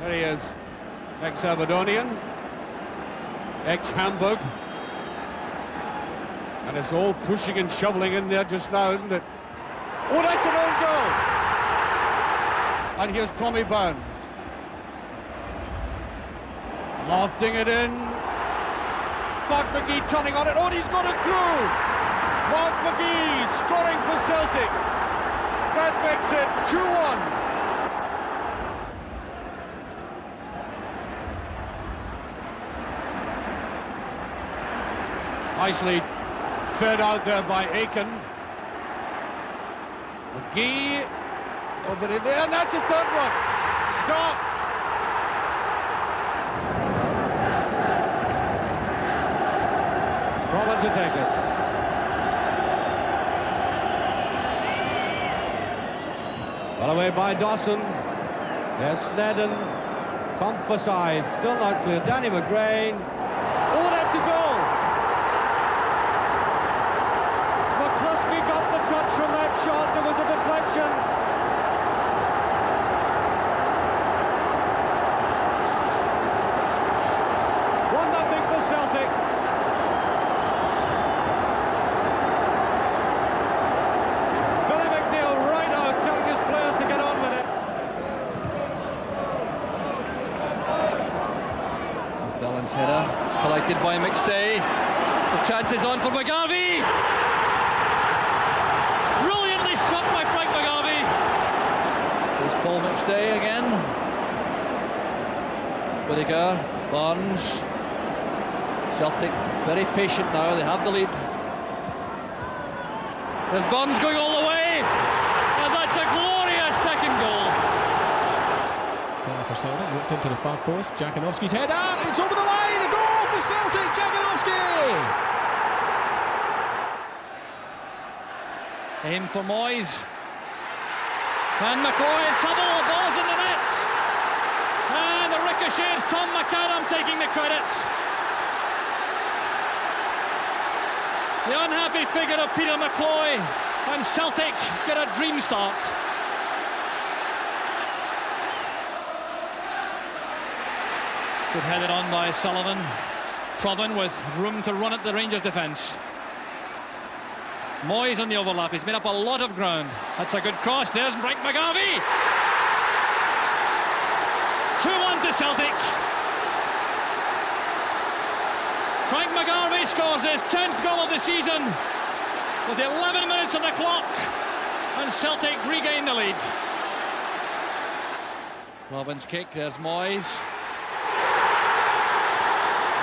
There he is, ex-Aberdonian, ex-Hamburg. And it's all pushing and shoveling in there just now, isn't it? Oh, that's an own goal! And here's Tommy Burns. Lofting it in. Mark McGee turning on it. Oh, he's got it through! Mark McGee scoring for Celtic. That makes it 2-1. Nicely fed out there by Aiken. McGee over there, and that's a third one. Scott. Provan to take it. Well away by Dawson. There's Sneddon. Tom Forsyth, still not clear. Danny McGrain. Oh, that's a goal. McCluskey got the touch from that shot. There was a deflection. 1-0 for Celtic. Billy McNeil right out, telling his players to get on with it. McClellan's header, collected by McStay. The chance is on for McGarvey. Brilliantly struck by Frank McGarvey. There's Paul McStay again. Whittaker, Barnes. Celtic very patient now, they have the lead. There's Barnes going all the way, and that's a glorious second goal. Corner for Celtic, looked into the far post. Jakinovski's header, it's over the line, a goal for Celtic, Jakinovski! Aim for Moyes. And McCoy in trouble, the ball's in the net. And the ricochets, Tom McAdam taking the credit. The unhappy figure of Peter McCloy, and Celtic get a dream start. Good headed on by Sullivan. Provan with room to run at the Rangers defence. Moyes on the overlap, he's made up a lot of ground. That's a good cross, there's Frank McGarvey! 2-1 to Celtic. Frank McGarvey scores his 10th goal of the season with 11 minutes on the clock, and Celtic regain the lead. Robin's kick, there's Moyes.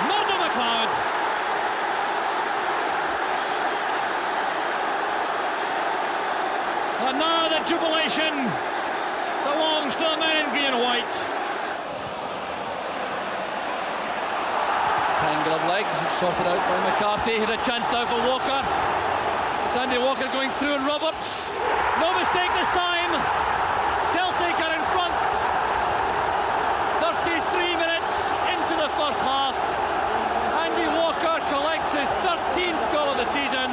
Murdo McLeod. And now the jubilation belongs to the men in green and white. Tangle of legs, it's sorted out by McCarthy. Here's a chance now for Walker. It's Andy Walker going through, and Roberts. No mistake this time. Celtic are in front. 33 minutes into the first half. Andy Walker collects his 13th goal of the season.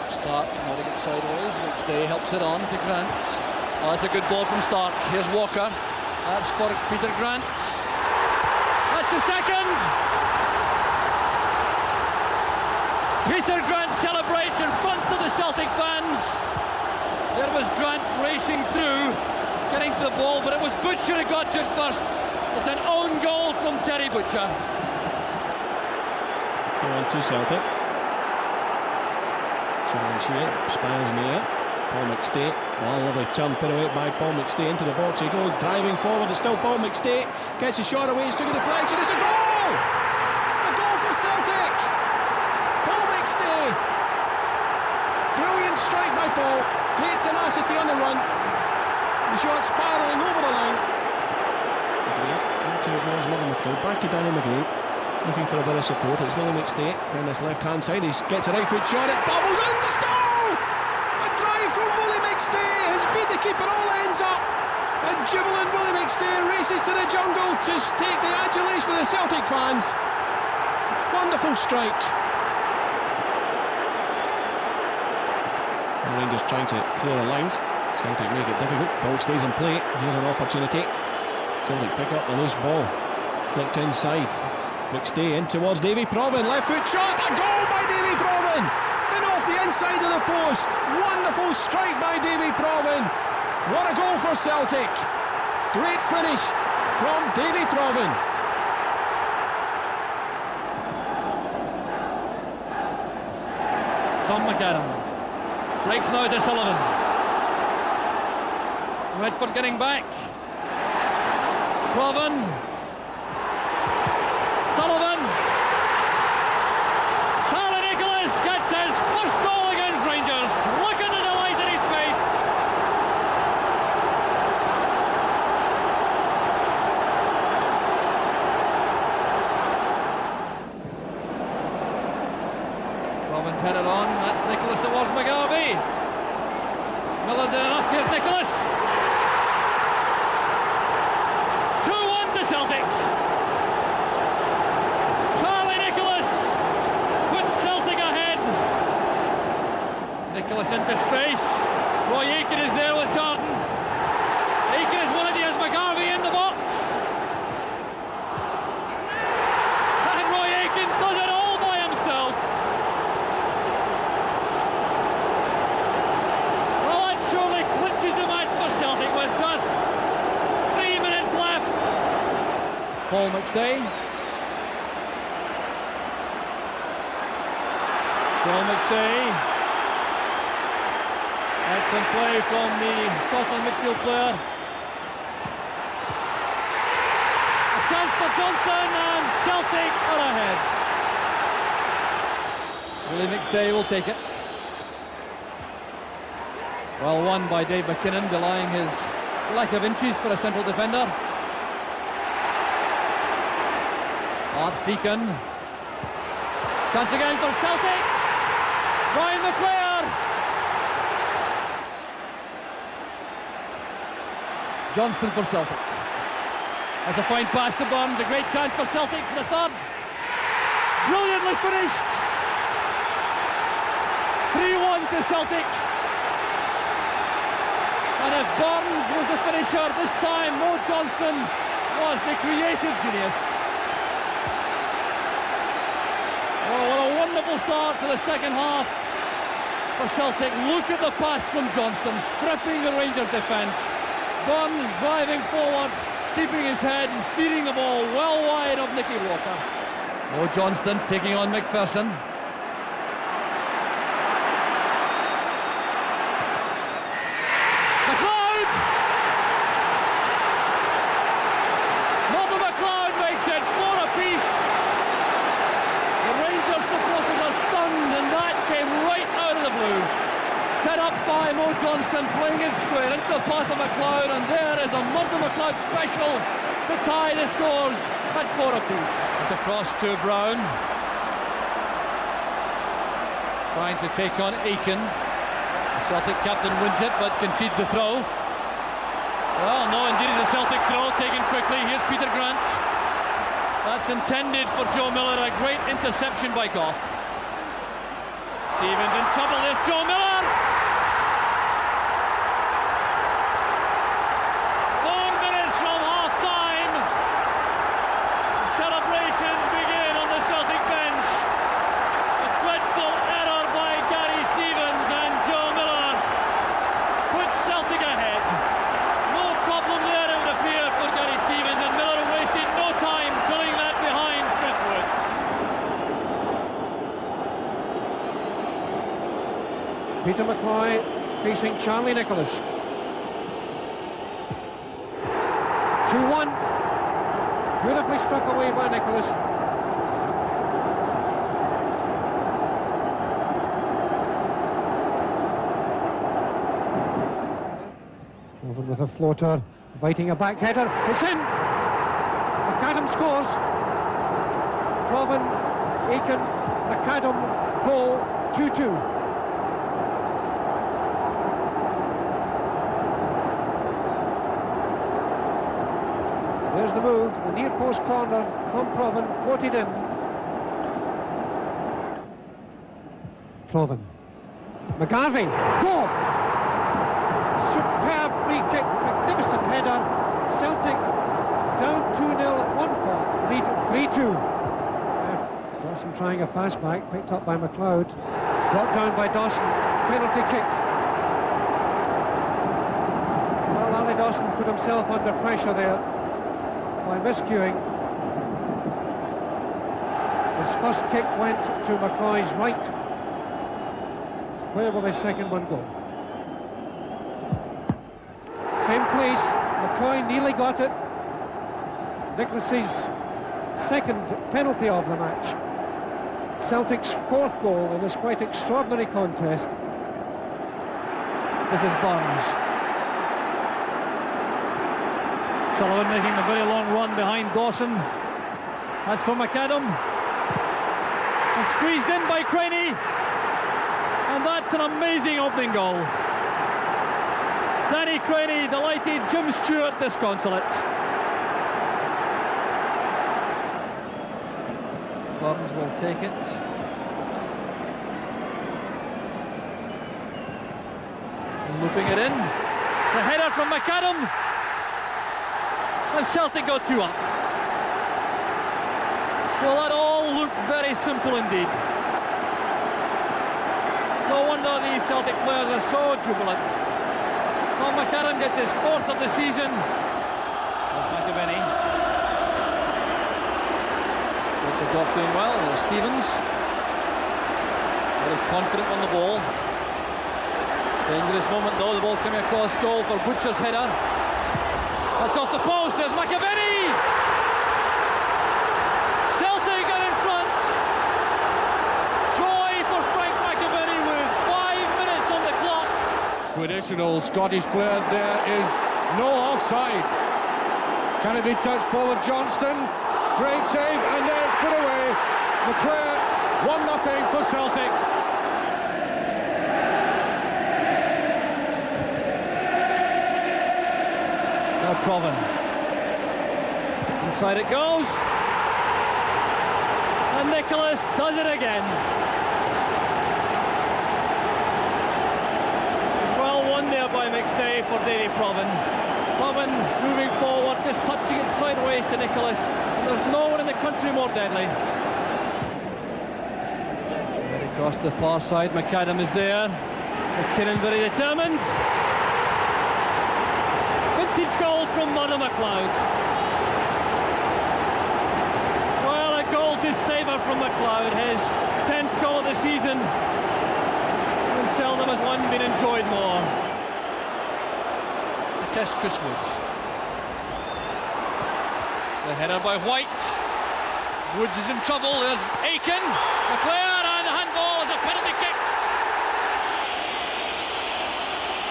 Stark, now to get sideways. McStay helps it on to Grant. Oh, that's a good ball from Stark. Here's Walker. That's for Peter Grant. That's the second. Peter Grant celebrates in front of the Celtic fans. There was Grant racing through, getting to the ball, but it was Butcher who got to it first. It's an own goal from Terry Butcher. Throw in to Celtic. Challenge here, spans near. Paul McStay. Oh, lovely turn, put away by Paul McStay into the box. He goes driving forward. It's still Paul McStay. Gets his shot away. It's took a deflection. It's a goal! A goal for Celtic! Paul McStay. Brilliant strike by Paul. Great tenacity on the run. The shot spiralling over the line. McGrain into it was Murdo McLeod. Back to Danny McGrain. Looking for a bit of support. It's Willie McStay down this left-hand side. He gets a right foot shot. It bubbles in. The goal! A drive from Willie McStay has beat the keeper. All ends up. A jubilant Willie McStay races to the jungle to take the adulation of the Celtic fans. Wonderful strike. The Rangers trying to clear the lines. Celtic make it difficult. Ball stays in play. Here's an opportunity. Celtic pick up the loose ball. Flicked inside. McStay in towards Davy Provan. Left foot shot. A goal by Davy Provan. In off the inside of the post. Wonderful strike by Davy Provan. What a goal for Celtic. Great finish from Davy Provan. Tom McAdam breaks now to Sullivan. Redford getting back. Provan. Sullivan. Charlie Nicholas gets his first goal against Rangers. Look at the delight in his face. Provan's headed on. That's Nicholas towards McGarvey. Miller did enough. Here's Nicholas. 2-1 to Celtic. Charlie Nicholas puts Celtic ahead. Nicholas into space. Roy Aitken is there with Jordan. Aitken is one of the McGarvey in the box. And Roy Aitken does it all by himself. Well, that surely clinches the match for Celtic with just 3 minutes left. Paul McStay. Paul McStay. Excellent play from the Scotland midfield player. A chance for Johnston and Celtic are ahead. Willie McStay will take it. Well won by Dave McKinnon, belying his lack of inches for a central defender. Archdeacon. Chance again for Celtic. Brian McClare. Johnston for Celtic. That's a fine pass to Burns. A great chance for Celtic for the third. Brilliantly finished. 3-1 to Celtic. And if Burns was the finisher, this time Mo Johnston was the creative genius. Oh, what a wonderful start to the second half for Celtic. Look at the pass from Johnston, stripping the Rangers defence. Burns driving forward, keeping his head and steering the ball well wide of Nicky Walker. Mo Johnston taking on McPherson. McLeod! Martin McLeod makes it 4 apiece. The Rangers supporters are stunned, and that came right out of the blue. Set up by Mo Johnston, playing it square into the path of McLeod, and there is a Murdo McLeod special to tie the scores at 4 apiece. It's across to Brown. Trying to take on Aitken. The Celtic captain wins it, but concedes the throw. Well, no, indeed, it's a Celtic throw, taken quickly. Here's Peter Grant. That's intended for Joe Miller, a great interception by Goff. Stevens in trouble, there's Joe Miller! 4 minutes from half-time. The celebrations begin on the Celtic bench. A dreadful error by Gary Stevens, and Joe Miller puts Celtic ahead. No problem there, it would appear, for Gary Stevens, and Miller wasted no time pulling that behind Chris Woods. Peter McCoy facing Charlie Nicholas. 2-1. Beautifully struck away by Nicholas. Over with a floater, fighting a back header. It's in! McAdam scores. Provan, Aitken, McAdam, goal, 2-2. There's the move, the near post corner from Provan, floated in. Provan. McGarvey, goal! superb free kick, magnificent header. Celtic down 2-0 at one point, lead 3-2. Dawson trying a pass back, picked up by McLeod. Brought down by Dawson, penalty kick. Well, Ali Dawson put himself under pressure there by miscuing. His first kick went to McCoy's right. Where will his second one go? Same place, McCoy nearly got it. Nicholas's second penalty of the match. Celtic's fourth goal in this quite extraordinary contest. This is Barnes. Sullivan making a very long run behind Dawson. As for McAdam, and squeezed in by Craney, and that's an amazing opening goal. Danny Craney delighted Jim Stewart disconsolate. Burns will take it. Looping it in. The header from McAdam. And Celtic got two up. Well, that all looked very simple indeed. No wonder these Celtic players are so jubilant. Well, McAdam gets his fourth of the season. There's McAvenny. Richard Goff doing well. There's Stevens. Very confident on the ball. Dangerous moment though, the ball coming across goal for Butcher's header. That's off the post, there's McAvenny! Celtic are in front! Joy for Frank McAvenny with 5 minutes on the clock. Traditional Scottish player, there is no offside. Can it be touched forward? Johnston, great save, and there's put away. McClare, 1-0 for Celtic. Now Provan. Inside it goes. And Nicholas does it again. Well won there by McStay for Davy Provan. Provan moving forward, just touching it sideways to Nicholas. And there's no one in the country more deadly. Right across the far side, McAdam is there. McKinnon very determined. Vintage goal from Mother McLeod. Well, a goal to savour from McLeod, his 10th goal of the season. And seldom has one been enjoyed more. To test Chris Woods. The header by White. Woods is in trouble, there's Aiken. McClare, and the handball is a penalty kick.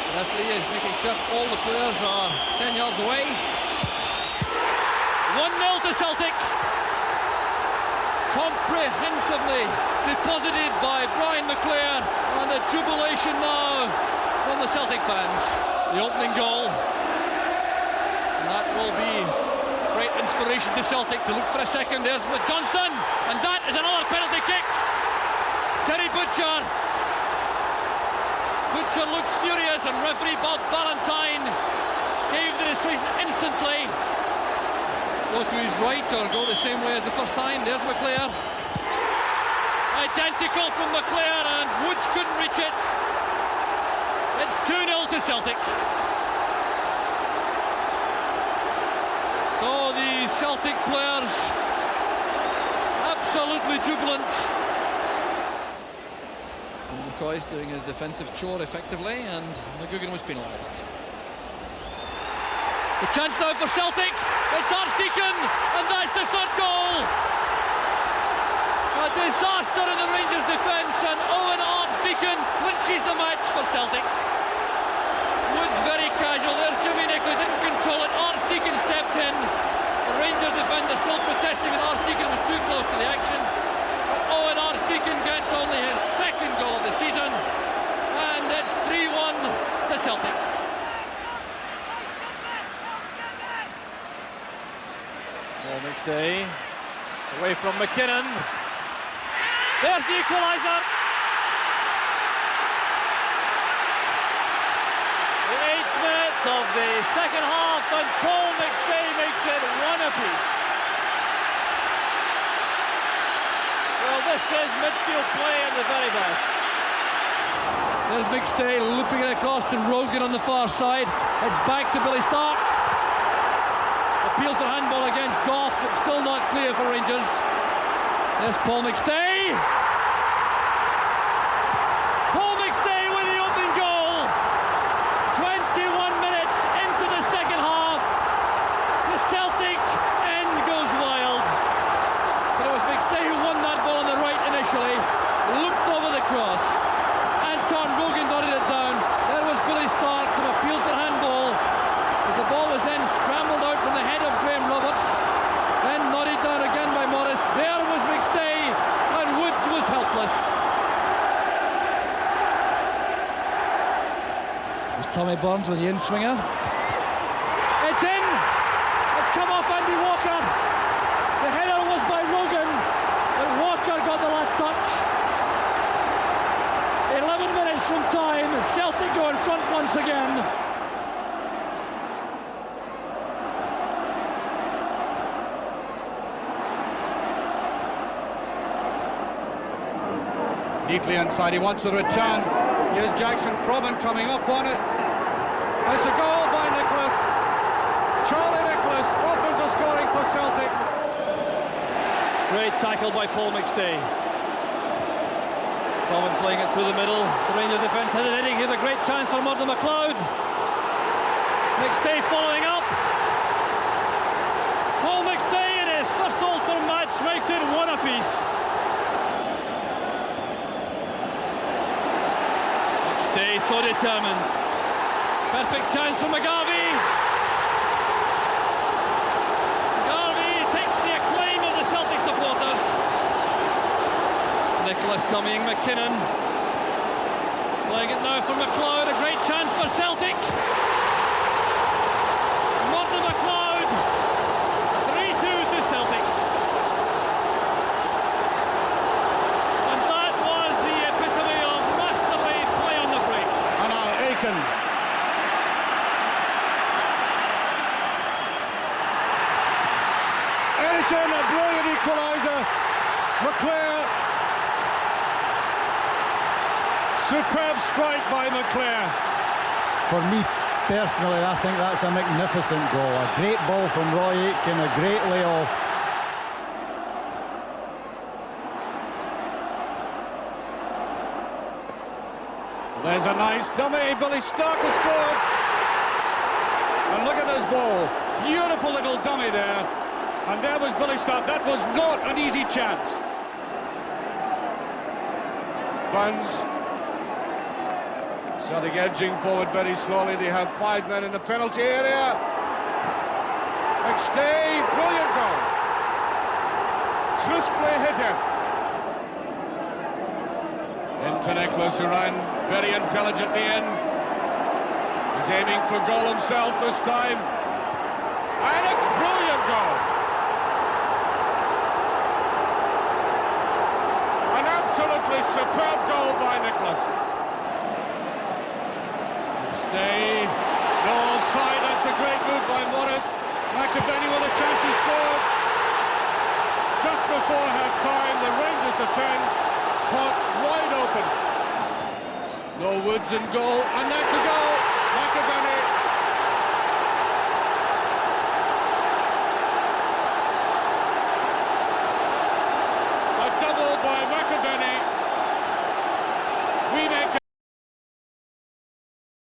The referee is making certain all the players are 10 yards away. 1-0 to Celtic. Comprehensively deposited by Brian McClare, and the jubilation now from the Celtic fans. The opening goal. And that will be great inspiration to Celtic to look for a second. There's Johnston, and that is another penalty kick. Terry Butcher. Butcher looks furious, and referee Bob Valentine gave the decision instantly. Go to his right or go the same way as the first time. There's McClare. Identical from McClare, and Woods couldn't reach it. It's 2-0 to Celtic. So the Celtic players absolutely jubilant. McCoy's doing his defensive chore effectively, and McGugan was penalised. The chance now for Celtic. It's Archdeacon, and that's the third goal. A disaster in the Rangers' defence, and Owen Archdeacon clinches the match for Celtic. Woods very casual. There's Jimmy Nicholas, didn't control it. Archdeacon stepped in. The Rangers defender still protesting, and Archdeacon was too close to the action. But Owen Archdeacon gets only his second goal of the season, and it's 3-1 to Celtic. Ball McStay away from McKinnon. There's the equaliser. The the second half, and Paul McStay makes it 1 apiece. Well, this is midfield play at the very best. There's McStay looping it across to Rogan on the far side. It's back to Billy Stark. Appeals for handball against Goff. It's still not clear for Rangers. There's Paul McStay. Paul McStay with the open goal. 21 minutes into the second half. The Celtic end goes wild. But it was McStay who won that ball on the right initially. Looked over the cross. Anton Rogan nodded it down. There was Billy Stark, some appeals for handball. As the ball was then scrambled out from the head of Graham Roberts. Then nodded down again by Morris. There was McStay, and Woods was helpless. There's Tommy Burns with the in-swinger. It's in! It's come off Andy Walker. The header was by Rogan, but Walker got the last touch. 11 minutes from time, Celtic go in front once again. Neatly inside, he wants the return. Here's Jackson Probin coming up on it. It's a goal by Nicholas. Charlie Nicholas opens the scoring for Celtic. Great tackle by Paul McStay. Probin playing it through the middle. The Rangers defence headed heading. Here's a great chance for Murdo McLeod. McStay following up. Paul McStay in his first Old Firm match makes it 1 apiece. McStay so determined. Perfect chance for McGarvey. McGarvey takes the acclaim of the Celtic supporters. Nicholas dummying McKinnon. Playing it now for McLeod. A great chance for Celtic. Murdo McLeod. 3-2 to Celtic. And that was the epitome of masterly play on the break. And now Aiken. Edison, a brilliant equaliser. McClare. Superb strike by McClare. For me personally, I think that's a magnificent goal. A great ball from Roy Aitken, a great layoff. There's a nice dummy. Billy Stark has scored. And look at this ball. Beautiful little dummy there. And there was Billy Stark. That was not an easy chance. Burns. Celtic edging forward very slowly. They have 5 men in the penalty area. McStay, brilliant goal. Crisply hit him. Into Nicholas, who ran very intelligently in. He's aiming for goal himself this time. And a brilliant goal. An absolutely superb goal by Nicholas. Stay, no offside, that's a great move by Morris. McAvenny with a chance to score. Just before half-time, the Rangers defence caught wide open. No Woods in goal, and that's a goal. McAvenny